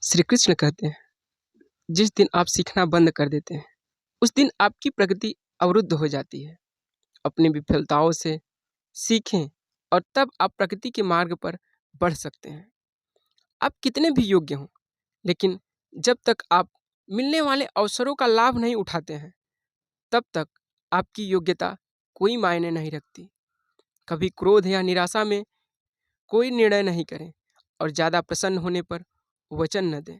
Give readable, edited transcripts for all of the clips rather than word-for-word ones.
श्री कृष्ण कहते हैं, जिस दिन आप सीखना बंद कर देते हैं उस दिन आपकी प्रगति अवरुद्ध हो जाती है। अपनी विफलताओं से सीखें और तब आप प्रगति के मार्ग पर बढ़ सकते हैं। आप कितने भी योग्य हों, लेकिन जब तक आप मिलने वाले अवसरों का लाभ नहीं उठाते हैं तब तक आपकी योग्यता कोई मायने नहीं रखती। कभी क्रोध या निराशा में कोई निर्णय नहीं करें और ज़्यादा प्रसन्न होने पर वचन न दें।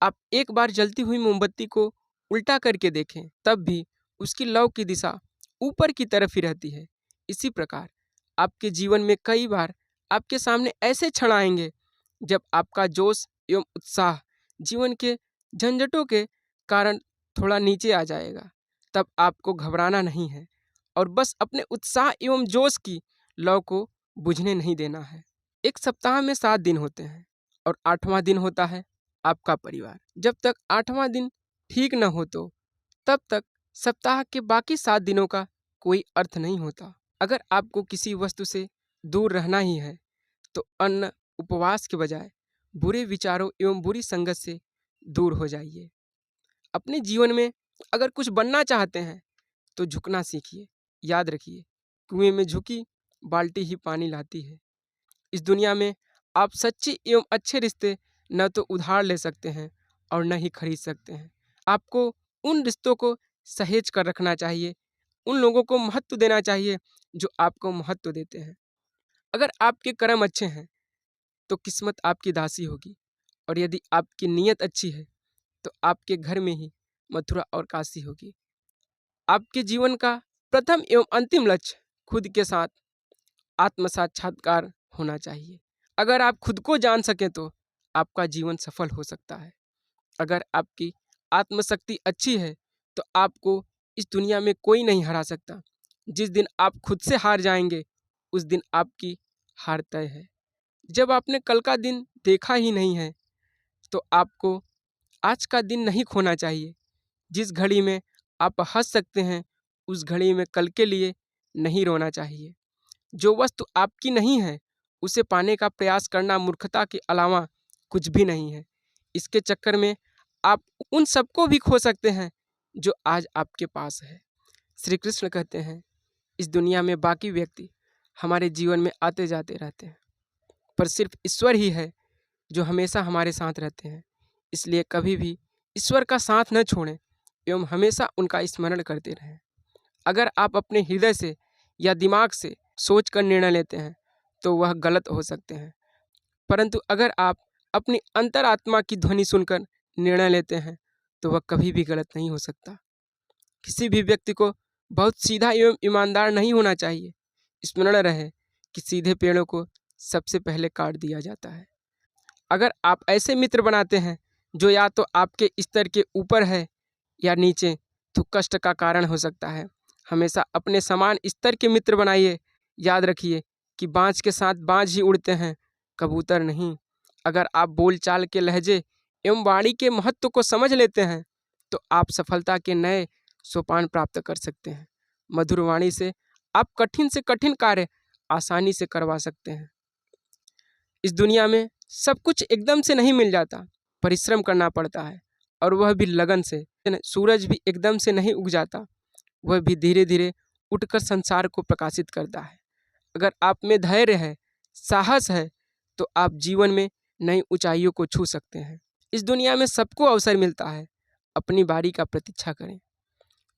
आप एक बार जलती हुई मोमबत्ती को उल्टा करके देखें, तब भी उसकी लौ की दिशा ऊपर की तरफ ही रहती है। इसी प्रकार आपके जीवन में कई बार आपके सामने ऐसे क्षण आएंगे जब आपका जोश एवं उत्साह जीवन के झंझटों के कारण थोड़ा नीचे आ जाएगा। तब आपको घबराना नहीं है और बस अपने उत्साह एवं जोश की लौ को बुझने नहीं देना है। एक सप्ताह में 7 दिन होते हैं और 8वां दिन होता है आपका परिवार। जब तक 8वां दिन ठीक न हो तो तब तक सप्ताह के बाकी 7 दिनों का कोई अर्थ नहीं होता। अगर आपको किसी वस्तु से दूर रहना ही है तो अन्न उपवास के बजाय बुरे विचारों एवं बुरी संगत से दूर हो जाइए। अपने जीवन में अगर कुछ बनना चाहते हैं तो झुकना सीखिए। याद रखिए, कुएं में झुकी बाल्टी ही पानी लाती है। इस दुनिया में आप सच्चे एवं अच्छे रिश्ते न तो उधार ले सकते हैं और न ही खरीद सकते हैं। आपको उन रिश्तों को सहेज कर रखना चाहिए, उन लोगों को महत्व देना चाहिए जो आपको महत्व देते हैं। अगर आपके कर्म अच्छे हैं तो किस्मत आपकी दासी होगी, और यदि आपकी नीयत अच्छी है तो आपके घर में ही मथुरा और काशी होगी। आपके जीवन का प्रथम एवं अंतिम लक्ष्य खुद के साथ आत्म साक्षात्कार होना चाहिए। अगर आप खुद को जान सकें तो आपका जीवन सफल हो सकता है। अगर आपकी आत्मशक्ति अच्छी है तो आपको इस दुनिया में कोई नहीं हरा सकता। जिस दिन आप खुद से हार जाएंगे उस दिन आपकी हार तय है। जब आपने कल का दिन देखा ही नहीं है तो आपको आज का दिन नहीं खोना चाहिए। जिस घड़ी में आप हंस सकते हैं उस घड़ी में कल के लिए नहीं रोना चाहिए। जो वस्तु आपकी नहीं है उसे पाने का प्रयास करना मूर्खता के अलावा कुछ भी नहीं है। इसके चक्कर में आप उन सबको भी खो सकते हैं जो आज आपके पास है। श्री कृष्ण कहते हैं, इस दुनिया में बाकी व्यक्ति हमारे जीवन में आते जाते रहते हैं, पर सिर्फ ईश्वर ही है जो हमेशा हमारे साथ रहते हैं। इसलिए कभी भी ईश्वर का साथ न छोड़ें एवं हमेशा उनका स्मरण करते रहें। अगर आप अपने हृदय से या दिमाग से सोच कर निर्णय लेते हैं तो वह गलत हो सकते हैं, परंतु अगर आप अपनी अंतरात्मा की ध्वनि सुनकर निर्णय लेते हैं तो वह कभी भी गलत नहीं हो सकता। किसी भी व्यक्ति को बहुत सीधा एवं ईमानदार नहीं होना चाहिए। स्मरण रहे कि सीधे पेड़ों को सबसे पहले काट दिया जाता है। अगर आप ऐसे मित्र बनाते हैं जो या तो आपके स्तर के ऊपर है या नीचे, तो कष्ट का कारण हो सकता है। हमेशा अपने समान स्तर के मित्र बनाइए। याद रखिए कि बाज के साथ बाज ही उड़ते हैं, कबूतर नहीं। अगर आप बोलचाल के लहजे एवं वाणी के महत्व को समझ लेते हैं तो आप सफलता के नए सोपान प्राप्त कर सकते हैं। मधुर वाणी से आप कठिन से कठिन कार्य आसानी से करवा सकते हैं। इस दुनिया में सब कुछ एकदम से नहीं मिल जाता, परिश्रम करना पड़ता है, और वह भी लगन से। सूरज भी एकदम से नहीं उग जाता, वह भी धीरे धीरे उठकर संसार को प्रकाशित करता है। अगर आप में धैर्य है, साहस है, तो आप जीवन में नई ऊंचाइयों को छू सकते हैं। इस दुनिया में सबको अवसर मिलता है, अपनी बारी का प्रतीक्षा करें।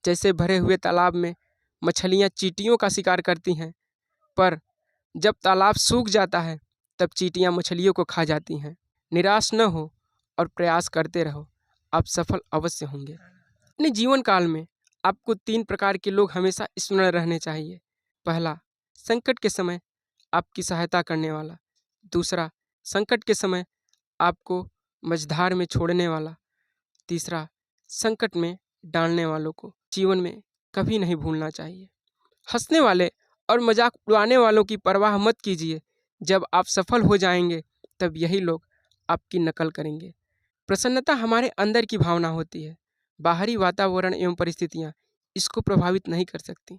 जैसे भरे हुए तालाब में मछलियां चींटियों का शिकार करती हैं, पर जब तालाब सूख जाता है तब चींटियां मछलियों को खा जाती हैं। निराश न हो और प्रयास करते रहो, आप सफल अवश्य होंगे। अपने जीवन काल में आपको 3 प्रकार के लोग हमेशा स्मरण रहने चाहिए। पहला, संकट के समय आपकी सहायता करने वाला। दूसरा, संकट के समय आपको मझधार में छोड़ने वाला। तीसरा, संकट में डालने वालों को जीवन में कभी नहीं भूलना चाहिए। हंसने वाले और मजाक उड़ाने वालों की परवाह मत कीजिए। जब आप सफल हो जाएंगे तब यही लोग आपकी नकल करेंगे। प्रसन्नता हमारे अंदर की भावना होती है, बाहरी वातावरण एवं परिस्थितियाँ इसको प्रभावित नहीं कर सकती।